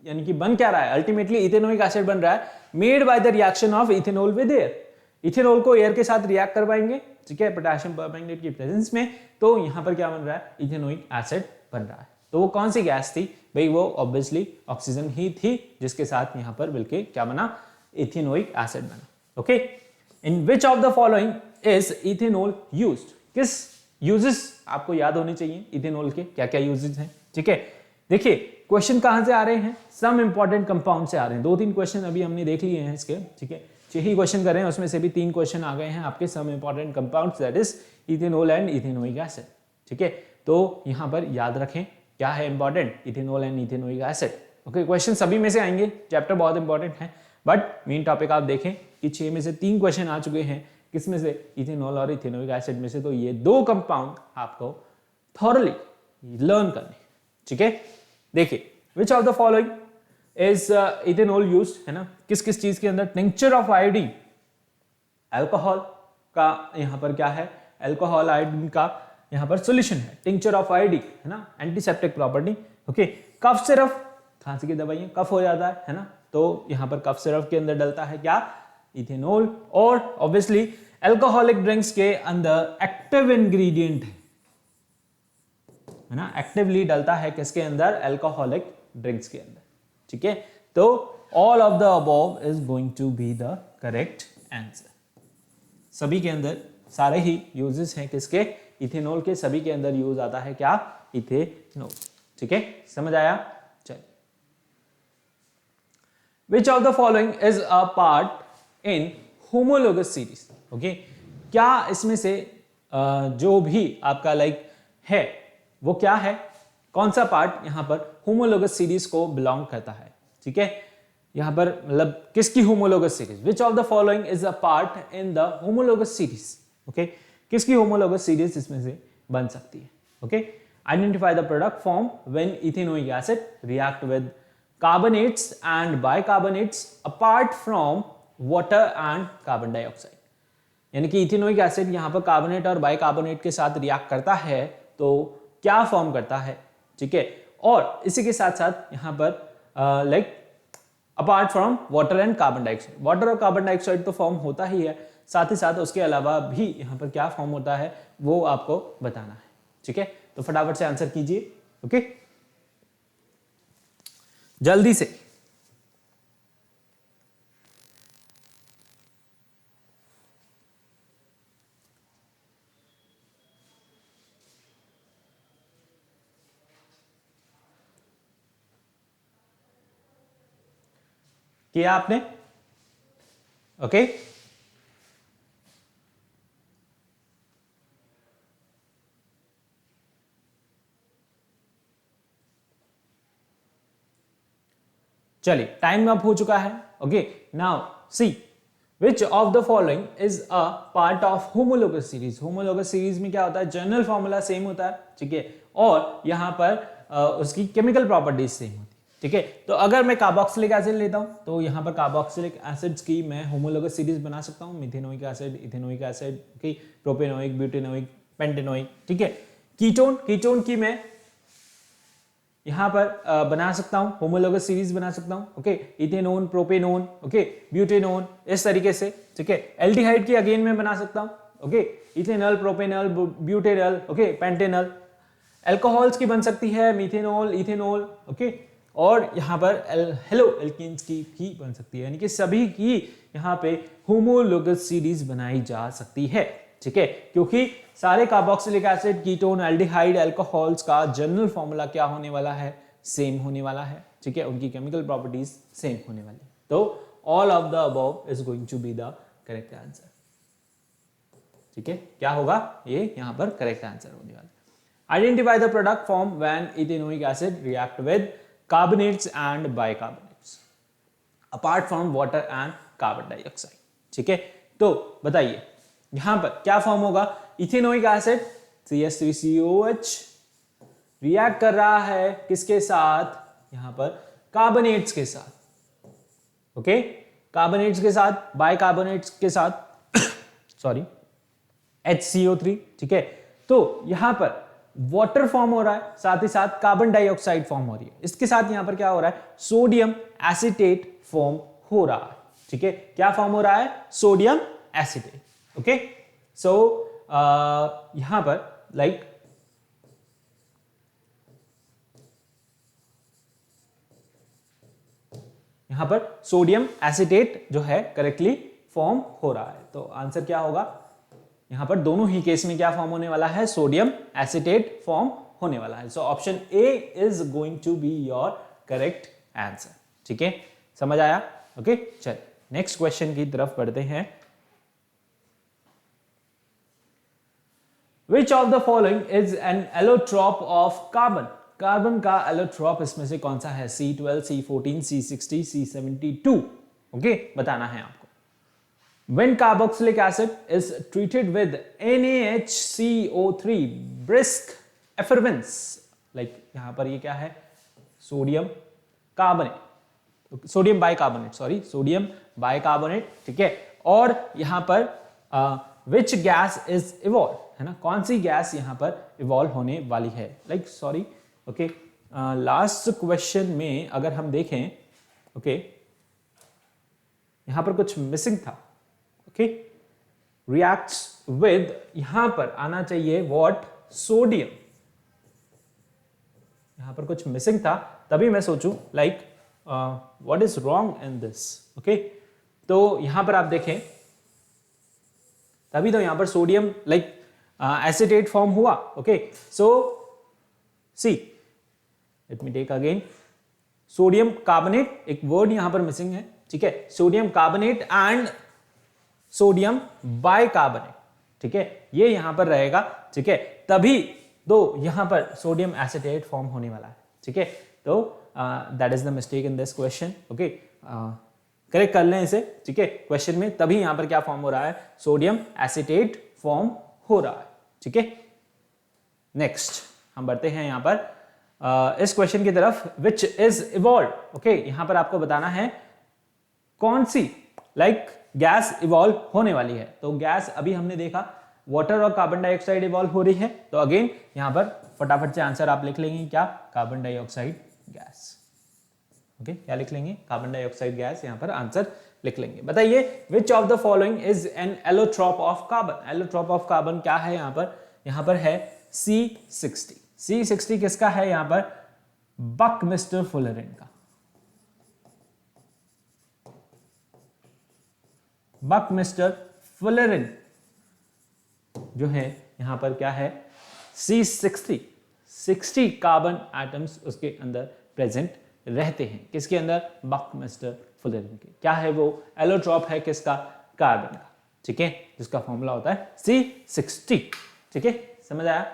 यानी कि बन क्या रहा है, अल्टीमेटली इथेनोइक एसिड बन रहा है, made by the reaction of ethanol with air. Ethanol को एयर के साथ रिएक्ट करवाएंगे, ठीक है, पोटेशियम परमैंगनेट की प्रेजेंस में, तो यहां पर क्या बन रहा है, इथेनोइक एसिड बन रहा है। तो वो कौन सी गैस थी भाई, वो ऑब्वियसली ऑक्सीजन ही थी, जिसके साथ यहां पर मिलके क्या बना, इथेनोइक एसिड बना। Okay, in which of the following is ethanol used, किस यूजेस आपको याद होने चाहिए, इथेनॉल के क्या क्या यूजेस हैं। ठीक है, देखिए क्वेश्चन कहां से आ रहे हैं, सम इंपॉर्टेंट कंपाउंड से आ रहे हैं। 2-3 क्वेश्चन अभी हमने देख लिए हैं इसके। ठीक है, 6 ही क्वेश्चन कर रहे हैं, उसमें से भी 3 क्वेश्चन आ गए हैं आपके some important compounds, that is ethanol and ethanoic acid. ठीक है, तो यहां पर याद रखें क्या है important, ethanol and ethanoic acid. Okay, question सभी में से आएंगे, चैप्टर बहुत इंपॉर्टेंट है, बट मेन टॉपिक आप देखें कि 6 में से 3 क्वेश्चन आ चुके हैं, किसमें से, इथेनॉल और इथेनोइक एसिड में से। तो ये 2 कंपाउंड आपको थॉरली लर्न करने। ठीक है, देखिए विच of the following is ethanol used, है ना, किस किस चीज के अंदर, टिंक्चर ऑफ आयोडीन, अल्कोहल का यहां पर क्या है, अल्कोहल आयोडीन का यहां पर सॉल्यूशन है, टिंक्चर ऑफ आयोडीन, है ना, antiseptic property. Okay, cough syrup, खांसी की दवाइयां, कफ हो जाता है ना, तो यहां पर कफ सिरप के अंदर डलता है क्या, इथेनॉल। और ऑब्वियसली अल्कोहलिक ड्रिंक्स के अंदर एक्टिव इंग्रेडिएंट है ना, एक्टिवली डलता है किसके अंदर, अल्कोहलिक ड्रिंक्स के अंदर। ठीक है, तो all of the above is going to be the correct answer. सभी के अंदर सारे ही यूजेस हैं किसके, इथेनॉल के, सभी के अंदर यूज आता है क्या, इथेनॉल। ठीक है, समझ आया, चलिए। विच of the following is a part in homologous series. Okay, क्या इसमें से जो भी आपका लाइक है वो क्या है, कौन सा पार्ट यहां पर होमोलोगस सीरीज को बिलोंग करता है। ठीक है, यहां पर मतलब किसकी homologous series, which of the following is a part in the homologous series. Okay, किसकी होमोलोगस सीरीज इसमें से बन सकती है। Okay, identify the product form when ethanoic acid react with carbonates and bicarbonates apart from water and carbon dioxide. यानी कि ethanoic acid यहां पर कार्बोनेट और बाइकार्बोनेट के साथ रिएक्ट करता है तो क्या फॉर्म करता है। ठीक है, और इसी के साथ साथ यहां पर like apart from water and carbon dioxide, water और कार्बन डाइऑक्साइड तो फॉर्म होता ही है, साथ ही साथ उसके अलावा भी यहां पर क्या फॉर्म होता है वो आपको बताना है। ठीक है, तो फटाफट से आंसर कीजिए। ओके, जल्दी से। किया आपने, ओके, चलिए टाइम अप हो चुका है. Okay, now see Which of the following is a part of homologous series? Homologous series में क्या होता है, जनरल फॉर्मूला सेम होता है, ठीक है, और यहाँ पर उसकी केमिकल प्रॉपर्टीज सेम होती है, ठीक है. तो अगर मैं कार्बोक्सिलिक एसिड लेता हूँ तो यहाँ पर कार्बोक्सिलिक एसिड्स की मैं होमोलोगस सीरीज बना सकता हूँ, मिथेनोइक एसिड, इथेनोइक एसिड की, प्रोपेनोइक, ब्यूटेनोइक, पेंटेनोइक, ठीक है. कीटोन की मैं यहां पर बना सकता हूं, होमोलोगस सीरीज बना सकता हूं. ओके, इथेनोन, प्रोपेनोन, ओके, ब्यूटेनोन, इस तरीके से, ठीक है. एल्डिहाइड की अगेन मैं बना सकता हूं. Okay, ethanol, propanol, butanol, okay, pentanol. Alcohols की बन सकती है मीथेनॉल, इथेनॉल, ओके, और यहां पर हेलो एल्कीन्स की भी बन सकती है, यानी कि सभी की यहां पे होमोलोगस सीरीज बनाई जा सकती है, ठीक है. क्योंकि सारे carboxylic acid, ketone, aldehyde, alcohols का जनरल फॉर्मूला क्या होने वाला है, सेम होने वाला है, ठीक है. उनकी केमिकल प्रॉपर्टीज सेम होने वाली है. तो all of the above is going to be the correct answer, ठीक है. क्या होगा, ये यहां पर करेक्ट आंसर होने वाला है. Identify the product form when ethanoic acid react with carbonates and bicarbonates apart from water and carbon dioxide, ठीक है. तो बताइए यहां पर क्या फॉर्म होगा, इथेनोइक एसिड CH3COH रिएक्ट कर रहा है किसके साथ, यहां पर कार्बोनेट्स के साथ, ओके, कार्बोनेट्स के साथ, बाइकार्बोनेट्स के साथ सॉरी HCO3, ठीक है. तो यहां पर वाटर फॉर्म हो रहा है, साथ ही साथ कार्बन डाइऑक्साइड फॉर्म हो रही है. इसके साथ यहां पर क्या हो रहा है, सोडियम एसीटेट फॉर्म हो रहा है, ठीक है. क्या फॉर्म हो रहा है, सोडियम एसीटेट. ओके, सो यहां पर लाइक यहां पर सोडियम एसीटेट जो है करेक्टली फॉर्म हो रहा है. तो आंसर क्या होगा, यहां पर दोनों ही केस में क्या फॉर्म होने वाला है, सोडियम एसीटेट फॉर्म होने वाला है. So option A is going to be your correct answer, ठीक है. समझ आया, ओके. चल नेक्स्ट क्वेश्चन की तरफ बढ़ते हैं. Which of the following is an allotrope of carbon? Carbon का allotrope इसमें से कौन सा है, C12, C14, C60, C72? Okay, बताना है आपको. When carboxylic acid is treated with NaHCO3, brisk effervescence, like यहां पर ये क्या है, sodium carbonate, sodium bicarbonate, sorry sodium bicarbonate, ठीक है. और यहां पर विच गैस इज इवॉल्व, है ना, कौन सी गैस यहां पर इवॉल्व होने वाली है, like sorry, okay, last question में अगर हम देखें, ओके, यहां पर कुछ मिसिंग था. ओके, रिएक्ट्स विद, यहां पर आना चाहिए व्हाट, सोडियम. यहां पर कुछ मिसिंग था, तभी मैं सोचूं like what is wrong in this. Okay, तो यहां पर आप देखें, तभी तो यहां पर सोडियम लाइक एसिटेट फॉर्म हुआ. Okay, so see let me take again, sodium carbonate, एक वर्ड यहां पर मिसिंग है, ठीक है, sodium carbonate and sodium bicarbonate, ठीक है, ये यहां पर रहेगा, ठीक है. तभी तो यहां पर सोडियम एसिटेट फॉर्म होने वाला है, ठीक है. तो that is the mistake in this question. Okay, correct कर लें इसे, ठीक है, क्वेश्चन में. तभी यहां पर क्या फॉर्म हो रहा है, सोडियम एसिटेट फॉर्म हो रहा है, ठीक है. नेक्स्ट हम बढ़ते हैं यहां पर इस क्वेश्चन की तरफ, विच इज इवॉल्व. ओके, यहां पर आपको बताना है कौन सी लाइक गैस इवॉल्व होने वाली है. तो गैस अभी हमने देखा, वाटर और कार्बन डाइऑक्साइड इवॉल्व हो रही है. तो अगेन यहां पर फटाफट से आंसर आप लिख लेंगे, क्या, कार्बन डाइऑक्साइड गैस. ओके, क्या लिख लेंगे, कार्बन डाइऑक्साइड गैस, यहां पर आंसर लिख लेंगे. बताइए विच of the following is an allotrope of carbon. Allotrope of carbon क्या है, यहां पर है C60. C60 किसका है, यहां पर बकमिस्टर फुलरिन का. बकमिस्टर फुलरिन जो है यहां पर क्या है, C60. 60 कार्बन एटम्स उसके अंदर प्रेजेंट रहते हैं. किसके अंदर, बकमिस्टर फुलरिन के. क्या है वो, एलोट्रोप है किसका, कार्बन का, ठीक है, जिसका फॉर्मूला होता है C60, ठीक है. समझ आया.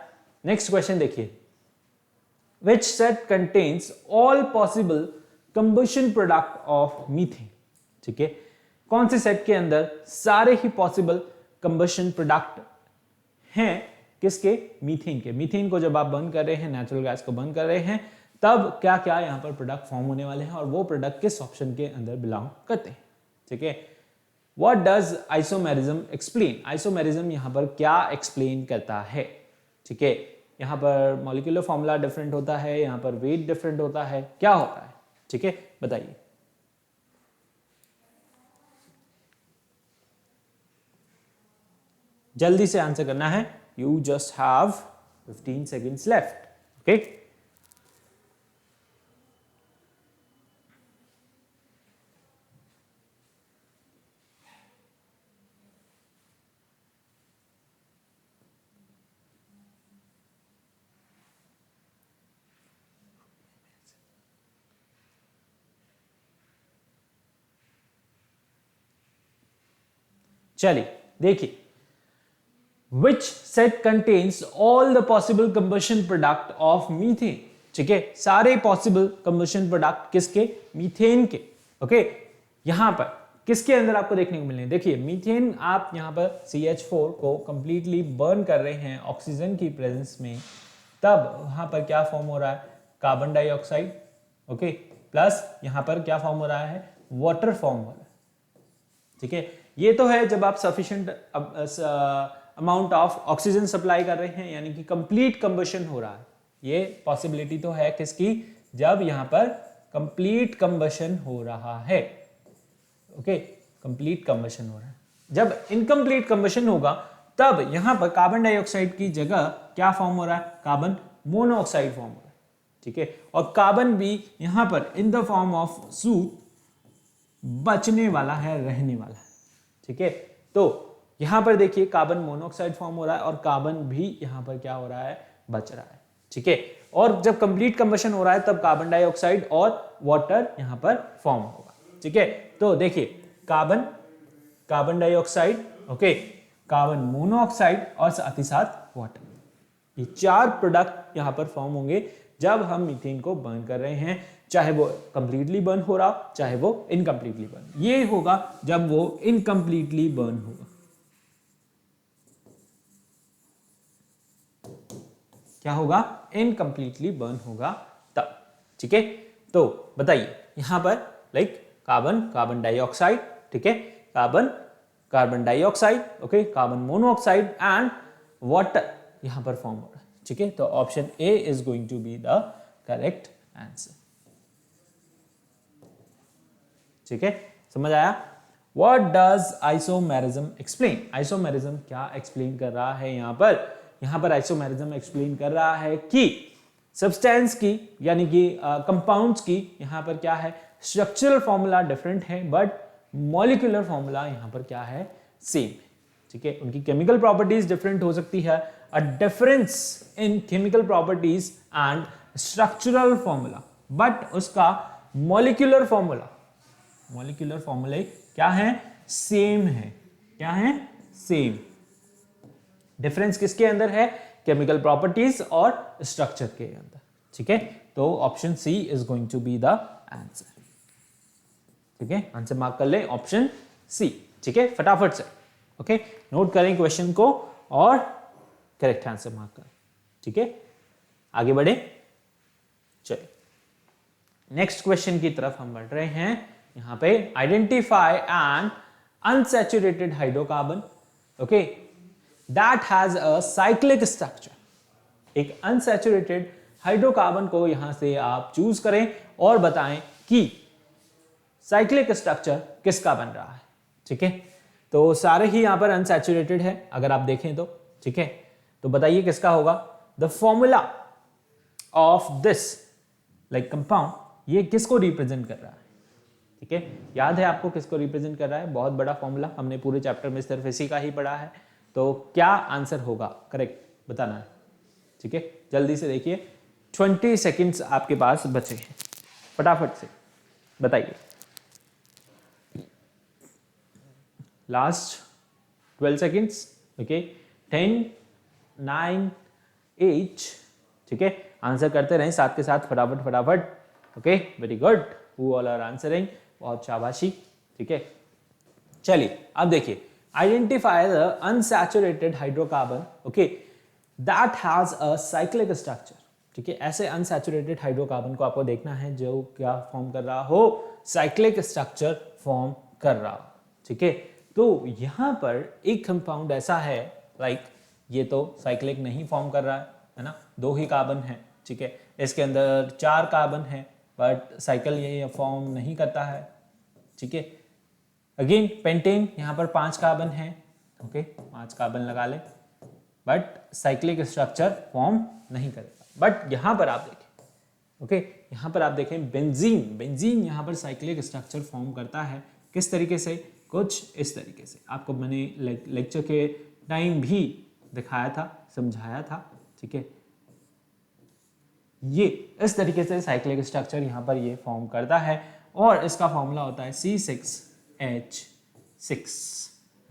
नेक्स्ट क्वेश्चन देखिए, which set contains all possible combustion product of methane. ठीक है, कौन से सेट के अंदर सारे ही पॉसिबल कंबशन प्रोडक्ट हैं किसके? मीथेन के। मीथेन को जब आप बर्न कर रहे हैं, नेचुरल गैस को बर्न कर रहे हैं, तब क्या क्या यहां पर प्रोडक्ट फॉर्म होने वाले हैं और वो प्रोडक्ट किस ऑप्शन के अंदर बिलोंग करते हैं। ठीक है, what does isomerism explain? Isomerism यहां पर क्या एक्सप्लेन करता है? ठीक है, यहां पर मॉलिक्यूलर फॉर्मूला डिफरेंट होता है, यहां पर वेट डिफरेंट होता है, क्या होता है? ठीक है, बताइए। जल्दी से आंसर करना है, you just have 15 seconds left. Okay, चलिए देखिए, which set contains all the possible combustion product of methane। ठीक है, सारे possible combustion product किसके? मीथेन के। ओके, यहां पर किसके अंदर आपको देखने को मिलने? देखिए, मीथेन आप यहां पर CH4 को कंप्लीटली बर्न कर रहे हैं ऑक्सीजन की प्रेजेंस में, तब वहां पर क्या फॉर्म हो रहा है? Carbon dioxide. ओके, प्लस यहां पर क्या फॉर्म हो रहा है? वाटर फॉर्म हो रहा है। ठीक है, ये तो है जब आप sufficient amount of oxygen supply कर रहे हैं, यानी कि कंप्लीट कंबशन हो रहा है। ये पॉसिबिलिटी तो है किसकी? जब यहां पर कंप्लीट कंबशन हो रहा है। ओके, कंप्लीट कंबशन हो रहा है। जब इनकम्प्लीट कंबशन होगा, तब यहां पर कार्बन डाइऑक्साइड की जगह क्या फॉर्म हो रहा है? कार्बन मोनोऑक्साइड फॉर्म हो रहा है। ठीक है, और कार्बन भी यहां पर in the form of suit बचने वाला है, रहने वाला है। ठीक है, तो यहां पर देखिए कार्बन मोनोऑक्साइड फॉर्म हो रहा है और कार्बन भी यहां पर क्या हो रहा है? बच रहा है। ठीक है, और जब कंप्लीट कंबशन हो रहा है, तब कार्बन डाइऑक्साइड और वाटर यहां पर फॉर्म होगा। ठीक है, तो देखिए carbon dioxide, okay, carbon monoxide और साथ ही साथ वाटर, ये चार प्रोडक्ट यहां पर फॉर्म होंगे जब हम मीथेन को बर्न कर रहे हैं, चाहे वो कंप्लीटली बर्न हो रहा, चाहे वो इनकम्प्लीटली बर्न। ये होगा जब वो इनकम्प्लीटली बर्न होगा। क्या होगा? इनकम्प्लीटली बर्न होगा तब। ठीक है, तो बताइए यहां पर लाइक कार्बन डाइऑक्साइड, ठीक है, carbon dioxide, okay, carbon monoxide and water यहां पर फॉर्म हो रहा है। ठीक है, तो option A is going to be the correct answer. ठीक है, समझ आया? What does isomerism explain? Isomerism क्या एक्सप्लेन कर रहा है यहां पर? यहां पर आइसोमेरिज्म एक्सप्लेन कर रहा है कि सब्सटेंस की, यानी कि कंपाउंड्स की यहां पर क्या है? स्ट्रक्चरल फॉर्मूला डिफरेंट है, बट मॉलिक्यूलर फॉर्मूला यहां पर क्या है? सेम है। ठीक है, उनकी केमिकल प्रॉपर्टीज डिफरेंट हो सकती है, a difference in chemical properties and structural formula, but उसका मॉलिक्यूलर फॉर्मूले क्या है? सेम है। क्या है? सेम। डिफरेंस किसके अंदर है? केमिकल प्रॉपर्टीज और स्ट्रक्चर के अंदर। ठीक है, तो option C is going to be the answer. ठीक है, आंसर मार्क कर ले, ऑप्शन सी। ठीक है, फटाफट से ओके, नोट करें क्वेश्चन को और करेक्ट आंसर मार्क करें। ठीक है, आगे बढ़े, चलिए नेक्स्ट क्वेश्चन की तरफ हम बढ़ रहे हैं। यहां पे identify N unsaturated hydrocarbon, okay, that has a cyclic structure. एक अनसैचुरेटेड हाइड्रोकार्बन को यहां से आप चूज करें और बताएं कि साइक्लिक स्ट्रक्चर किसका बन रहा है। ठीक है, तो सारे ही यहां पर अनसैचुरेटेड है अगर आप देखें तो। ठीक है, तो बताइए किसका होगा? The formula of this like compound, ये किसको रिप्रेजेंट कर रहा है? ठीक है, याद है आपको किसको रिप्रेजेंट कर रहा है? बहुत बड़ा फॉर्मूला, हमने पूरे चैप्टर में सिर्फ इसी का ही पढ़ा है। तो क्या आंसर होगा? करेक्ट बताना है। ठीक है, जल्दी से देखिए, 20 सेकेंड्स आपके पास बचे हैं, फटाफट से बताइए। लास्ट 12 सेकेंड्स, ओके, 10 9 8, ठीक है, आंसर करते रहें साथ के साथ, फटाफट फटाफट। Okay, very good, who all are answering, बहुत शाबाशी। ठीक है, चलिए अब देखिए, identify the unsaturated hydrocarbon, okay, that has a cyclic structure. ठीक है, ऐसे अनसैचुरेटेड हाइड्रोकार्बन को आपको देखना है जो क्या फॉर्म कर रहा हो, साइक्लिक स्ट्रक्चर फॉर्म कर रहा हो। ठीक है, तो यहां पर एक कंपाउंड ऐसा है, लाइक ये तो साइक्लिक नहीं फॉर्म कर रहा है ना, 2 ही कार्बन है। ठीक है, इसके अंदर 4 कार्बन है, बट साइकिल ये फॉर्म नहीं करता है। ठीक है, अगेन पेंटेन यहाँ पर 5 कार्बन है, ओके, 5 कार्बन लगा ले, बट साइक्लिक स्ट्रक्चर फॉर्म नहीं करेगा। बट यहाँ पर आप देखें, ओके, यहाँ पर आप देखें बेंजीन, बेंजीन यहाँ पर साइक्लिक स्ट्रक्चर फॉर्म करता है। किस तरीके से? कुछ इस तरीके से। आपको मैंने लेक्चर के टाइम भी दिखाया था, समझाया था। ठीक है, ये इस तरीके से साइक्लिक स्ट्रक्चर यहाँ पर ये फॉर्म करता है, और इसका फॉर्मूला होता है C6H6,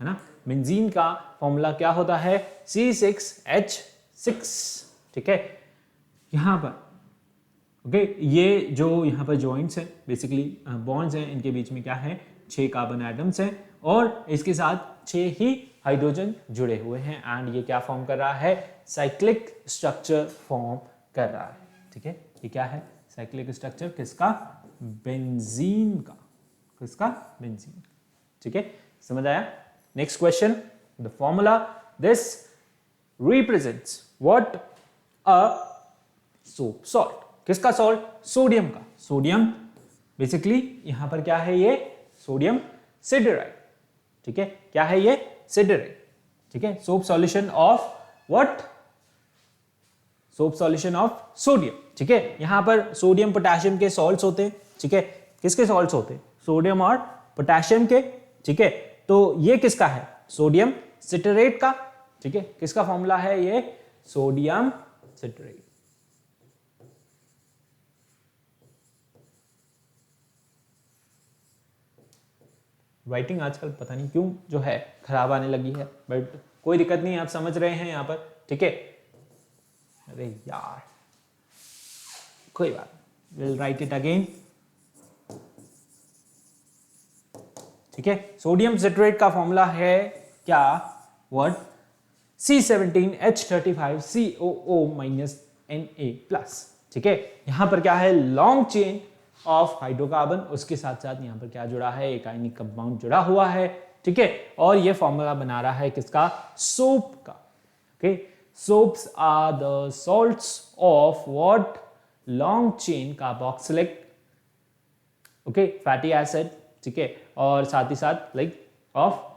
है ना। बेंजीन का फॉर्मूला क्या होता है? C6H6। ठीक है, यहाँ पर ओके, ये जो यहाँ पर जॉइंट्स हैं, बेसिकली बॉन्ड्स हैं, इनके बीच में क्या है? 6 कार्बन एटम्स हैं, और इसके साथ 6 ही हाइड्रोजन जुड़े हुए हैं, एंड ये क्या फॉर्म कर रहा है? साइक्लिक स्ट्रक्चर फॉर्म कर रहा है। ठीक है, ये क्या है? साइक्लिक स्ट्रक्चर किसका? बेंजीन का। किसका? बेंजीन। ठीक है, समझ आया? Next question, the formula this represents what? A soap salt. किसका सॉल्ट? सोडियम का। सोडियम बेसिकली यहां पर क्या है? ये सोडियम सिडराइड। ठीक है, क्या है ये? सिडराइड। ठीक है, soap solution of what? Soap solution of sodium. ठीक है, यहां पर सोडियम पोटेशियम के सॉल्ट्स होते हैं। ठीक है, किसके सॉल्ट्स होते हैं? सोडियम और पोटेशियम के। ठीक है, तो ये किसका है? सोडियम सिट्रेट का। ठीक है, किसका फॉर्मूला है ये? Sodium citrate. राइटिंग आजकल पता नहीं क्यों जो है खराब आने लगी है, बट कोई दिक्कत नहीं, आप समझ रहे हैं यहां पर। ठीक है, अरे यार कोई बात, विल राइट इट अगेन। ठीक है, सोडियम सिट्रेट का फॉर्मूला है क्या? व्हाट? C17H35COO-Na+। ठीक है, यहां पर क्या है? लॉन्ग चेन ऑफ हाइड्रोकार्बन, उसके साथ साथ यहां पर क्या जुड़ा है? एक आयनिक कंपाउंड जुड़ा हुआ है। ठीक है, और ये फॉर्मूला बना रहा है किसका? सोप का। Okay, soaps are the salts of what? Long chain carboxylic, okay, fatty acid. ठीक है, और साथ ही साथ like of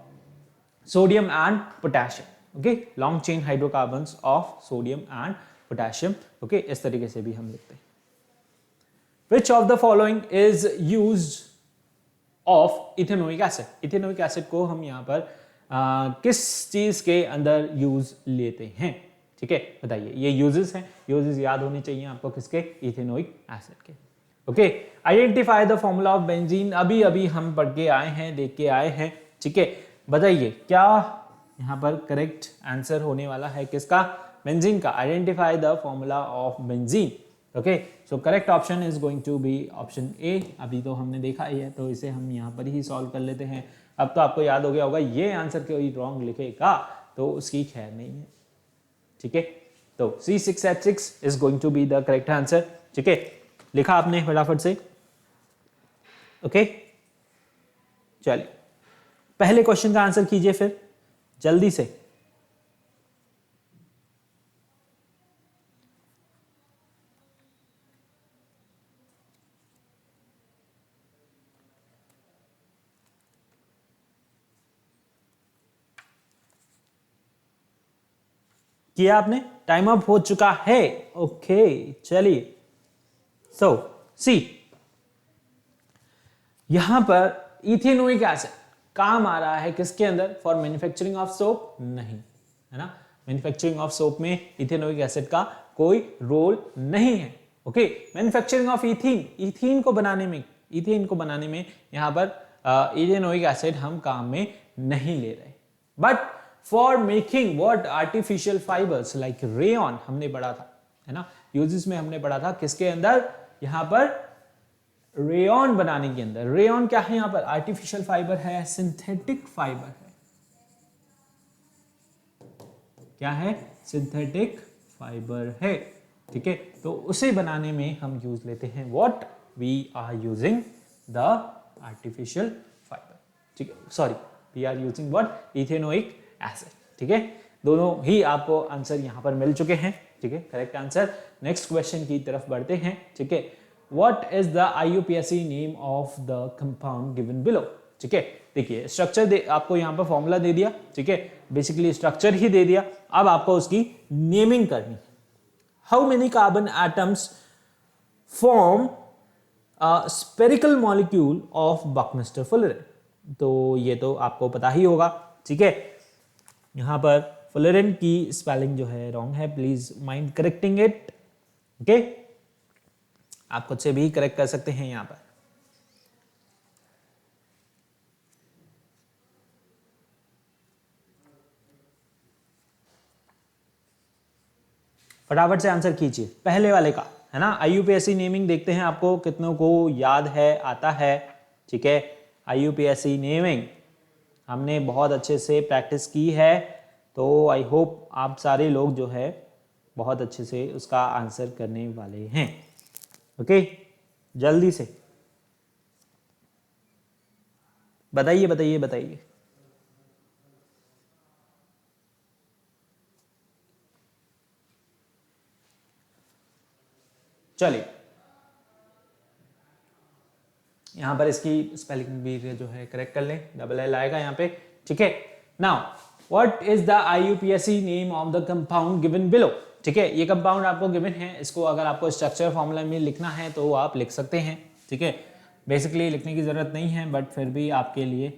sodium and potassium. Okay, long chain hydrocarbons of sodium and potassium. Okay, इस तरीके से भी हम लिखते हैं। Which of the following is used of ethanoic acid? Ethanoic acid को हम यहाँ पर किस चीज के अंदर यूज लेते हैं? ठीक है, बताइए। ये यूजेस हैं, यूजेस याद होने चाहिए आपको किसके? इथेनोइक एसिड के। Okay, identify the formula of benzene. अभी अभी हम पढ़ के आए हैं, देख के आए हैं। ठीक है, बताइए क्या यहाँ पर करेक्ट आंसर होने वाला है? किसका? बेंजीन का। Identify the formula of benzene. Okay, so correct option is going to be option A. अभी तो हमने देखा ही है, तो इसे हम यहाँ पर ही सॉल्व कर लेते हैं। अब तो आपको याद हो गया होगा, ये आंसर कोई रॉन्ग लिखेगा तो उसकी खैर नहीं है। ठीक है, तो C6H6 is going to be the correct answer. ठीक है, लिखा आपने फटाफट से। ओके, चलिए पहले क्वेश्चन का आंसर कीजिए फिर जल्दी से। किया आपने? टाइम अप हो चुका है। ओके, चलिए। सो सी, यहां पर इथेनोइक एसिड काम आ रहा है किसके अंदर? For manufacturing of soap? नहीं, है ना। मैन्युफैक्चरिंग ऑफ सोप में इथेनोइक एसिड का कोई रोल नहीं है। Okay, manufacturing of ethene, ethene को बनाने में यहां पर इथेनोइक एसिड हम काम में नहीं ले रहे। But for making what? Artificial fibres like rayon, हमने पढ़ा था, है ना। यूजेस में हमने पढ़ा था किसके अंदर? यहां पर रेयॉन बनाने के अंदर, रेयॉन क्या है यहाँ पर, आर्टिफिशियल फाइबर है, सिंथेटिक फाइबर है, क्या है, सिंथेटिक फाइबर है, ठीक है। तो उसे बनाने में हम यूज लेते हैं what, we are using the artificial fibre, ठीक है, sorry we are using what, ethanoic acid, ठीक है। दोनों ही आपको आंसर यहां पर मिल चुके हैं, ठीक है, करेक्ट आंसर। नेक्स्ट क्वेश्चन की तरफ बढ़ते हैं, ठीक है। What is the IUPAC name of the compound given below, ठीक है। देखिए स्ट्रक्चर आपको यहाँ पर फॉर्मूला दे दिया, ठीक है, बेसिकली स्ट्रक्चर ही दे दिया, अब आपको उसकी नेमिंग करनी है। How many carbon atoms form spherical molecule of buckminsterfullerene, तो ये तो आपको पता ही होगा, ठीक है। यहां पर फुलरेन की स्पेलिंग जो है रॉन्ग है, please mind correcting it, okay, आप खुद से भी करेक्ट कर सकते हैं यहां पर। फटाफट से आंसर कीजिए पहले वाले का, है ना। IUPAC नेमिंग देखते हैं आपको कितनों को याद है, आता है, ठीक है। IUPAC नेमिंग हमने बहुत अच्छे से प्रैक्टिस की है, तो आई होप आप सारे लोग जो है बहुत अच्छे से उसका आंसर करने वाले हैं, ओके। जल्दी से बताइए बताइए बताइए। चलिए यहां पर इसकी स्पेलिंग भी जो है करेक्ट कर लें, डबल एल आएगा यहाँ पे, ठीक है। Now what is the IUPAC name of the compound given below, ठीक है। ये कंपाउंड आपको गिवन है, इसको अगर आपको स्ट्रक्चर फॉर्मूला में लिखना है तो आप लिख सकते हैं, ठीक है। बेसिकली लिखने की जरूरत नहीं है, बट फिर भी आपके लिए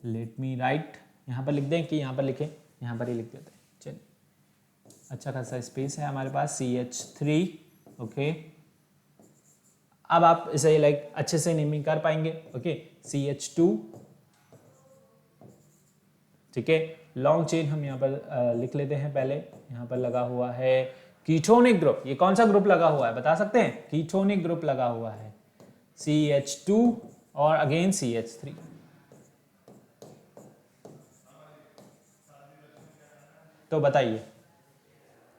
लेट मी राइट, यहाँ पर लिख दें कि यहाँ पर लिखें, यहाँ पर ही लिख देते हैं, चलिए। अच्छा खासा स्पेस है हमारे पास, CH3, ओके। अब आप इसे लाइक अच्छे से नेमिंग कर पाएंगे, ओके। CH2, ठीक है। लॉन्ग चेन हम यहाँ पर लिख लेते हैं पहले, यहाँ पर लगा हुआ है कीटोनिक ग्रुप, ये कौन सा ग्रुप लगा हुआ है बता सकते हैं, कीटोनिक ग्रुप लगा हुआ है, CH2 और अगेन CH3, तो बताइए।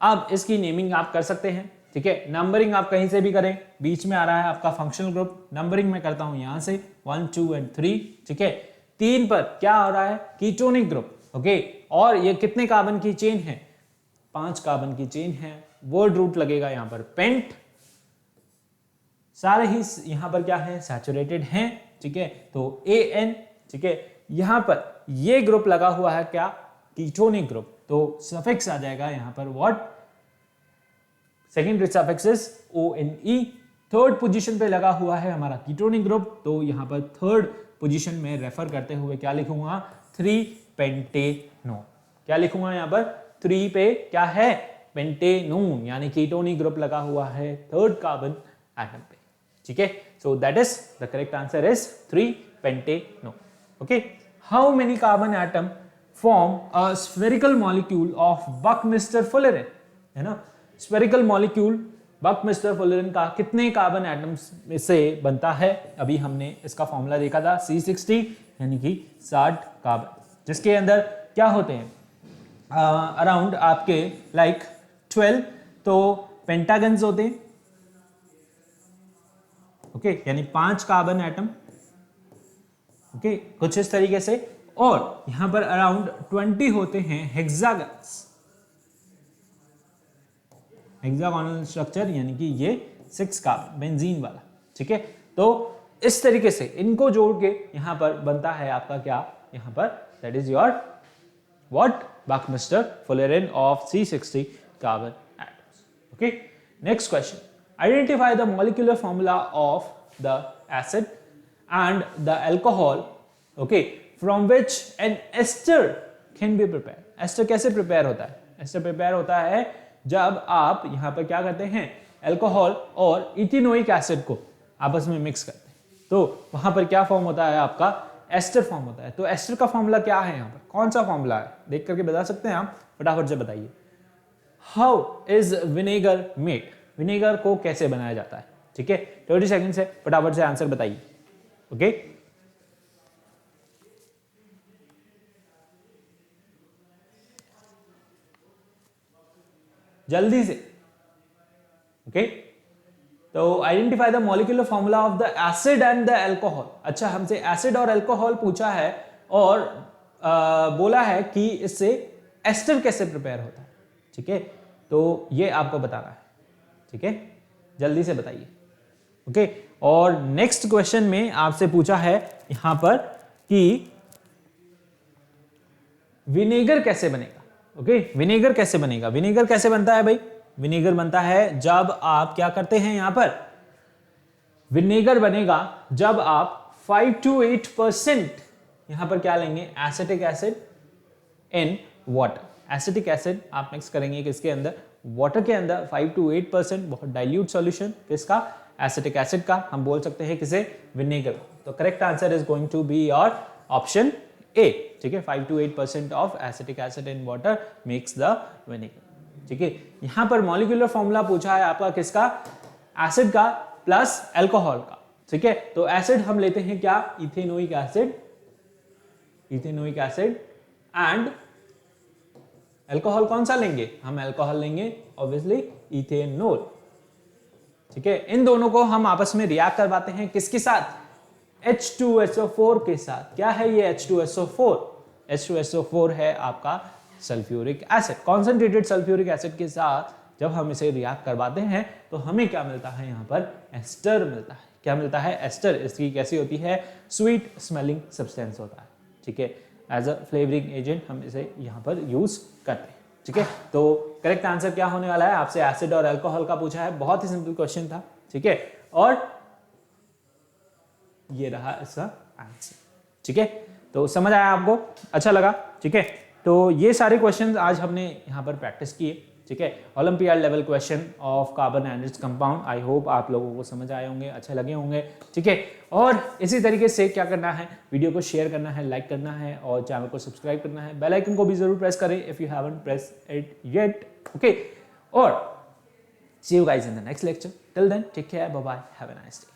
अब इसकी नेमिंग आप कर सकते हैं, ठीक है। नंबरिंग आप कहीं से भी करें, बीच में आ रहा है आपका फंक्शनल ग्रुप, नंबरिंग में करता हूं यहां से 1 2 और 3, ठीक है। 3 पर क्या हो रहा है, कीटोनिक ग्रुप, ओके। और ये कितने कार्बन की चेन है, 5 कार्बन की चेन है, वर्ड रूट लगेगा यहां पर पेंट, सारे ही यहां पर क्या है, सैचुरेटेड हैं, ठीक है। तो AN, ठीक है। यहां पर ये ग्रुप लगा हुआ है क्या, कीटोनिक ग्रुप, तो सफिक्स आ जाएगा यहां पर what, secondary suffix is ONE। Third position पे लगा हुआ है हमारा कीटोनिक ग्रुप, तो यहां पर थर्ड पोजीशन में रेफर करते हुए क्या लिखूंगा, 3 पेंटेनोन, क्या लिखूंगा यहां पर, 3 पे क्या है, पेंटेनोन, यानी कीटोनिक ग्रुप लगा हुआ है थर्ड कार्बन एटम पे, ठीक है। So that is the correct answer is 3 pentanone, okay. How many carbon atom form a spherical molecule of buckminsterfullerene, है ना। स्फेरिकल मॉलिक्यूल बकमिस्टर फुलरेन का कितने कार्बन एटम्स में से बनता है, अभी हमने इसका फॉर्मूला देखा था, C60 यानी कि 60 कार्बन, जिसके अंदर क्या होते हैं, अराउंड आपके लाइक 12 तो पेंटागन्स होते हैं, ओके, यानी 5 कार्बन एटम, ओके, कुछ इस तरीके से। और यहां पर अराउंड 20 होते हैं हेक्सागन्स, हेक्सागोनल स्ट्रक्चर, यानी कि ये 6 कार्बन बेंजीन वाला, ठीक है। तो इस तरीके से इनको जोड़ के यहां पर बनता है आपका क्या, यहां पर that is your what, buckminsterfullerene of C60 carbon atoms, okay. Next question, identify the molecular formula of the acid and the alcohol, okay, from which an ester can be prepare. Ester कैसे prepare होता है, ester prepare होता है जब आप यहां पर क्या करते हैं, अल्कोहल और इथेनोइक एसिड को आपस में मिक्स करते हैं, तो वहां पर क्या फॉर्म होता है आपका, एस्टर फॉर्म होता है। तो एस्टर का फॉर्मूला क्या है, यहां पर कौन सा फॉर्मूला है, देख करके बता सकते हैं आप, फटाफट से बताइए। How is vinegar made, vinegar को कैसे बनाया जाता है, ठीक है, 30 सेकंड से फटाफट से आंसर बताइए। ओके, जल्दी से। ओके, तो identify the molecular formula of the acid and the alcohol. अच्छा, हमसे एसिड और अल्कोहल पूछा है और बोला है कि इससे एस्टर कैसे प्रिपेयर होता है। ठीक है, तो ये आपको बताना है। ठीक है, जल्दी से बताइए। ओके, और नेक्स्ट क्वेश्चन में आपसे पूछा है यहां पर कि विनेगर कैसे बनेगा। ओके, विनेगर कैसे बनेगा? विनेगर कैसे बनता है भाई? विनेगर बनता है जब आप क्या करते हैं, यहां पर विनेगर बनेगा जब आप 5 to 8% यहां पर क्या लेंगे, acetic acid in water. Acetic acid आप मिक्स करेंगे किसके अंदर, वाटर के अंदर 5 to 8%, बहुत डाइल्यूट सॉल्यूशन किसका, एसिटिक एसिड का। हम बोल सकते हैं किसे, विनेगर। तो correct answer is going to be your option A. ठीक है, 5 to 8% of acetic acid in water makes the vinegar. ठीक है, यहां पर मॉलिक्यूलर फॉर्मूला पूछा है आपका किसका, एसिड का प्लस अल्कोहल का। ठीक है, तो एसिड हम लेते हैं क्या, ethanoic acid, ethanoic acid, and alcohol कौन सा लेंगे, हम अल्कोहल लेंगे ऑब्वियसली इथेनॉल। ठीक है, इन दोनों को हम आपस में रिएक्ट करवाते हैं किसके साथ, H2SO4 के साथ। क्या है ये H2SO4? H2SO4 है आपका sulphuric acid. Concentrated sulphuric acid के साथ जब हम इसे रिएक्ट करवाते हैं तो हमें क्या मिलता है, यहां पर एस्टर मिलता है। क्या मिलता है, एस्टर। इसकी कैसी होती है, स्वीट स्मेलिंग सब्सटेंस होता है। ठीक है, एज अ फ्लेवरिंग एजेंट हम इसे यहां पर यूज करते हैं। ठीक है, तो करेक्ट आंसर क्या होने वाला है, आपसे एसिड और अल्कोहल का पूछा है, बहुत ही सिंपल क्वेश्चन था। ठीक है, और ये रहा इसका आंसर। ठीक है, तो समझ आया आपको, अच्छा लगा। ठीक है, तो ये सारे क्वेश्चंस आज हमने यहाँ पर प्रैक्टिस किए। ठीक है, olympiad level question of carbon and its compound. I hope आप लोगों को समझ आए होंगे, अच्छे लगे होंगे। ठीक है, और इसी तरीके से क्या करना है, वीडियो को शेयर करना है, लाइक करना है और चैनल को सब्सक्राइब करना है। बेल आइकन को भी जरूर प्रेस करें if you haven't press it yet. Okay, और see you guys in the next lecture. Till then take care, bye bye, have a nice day.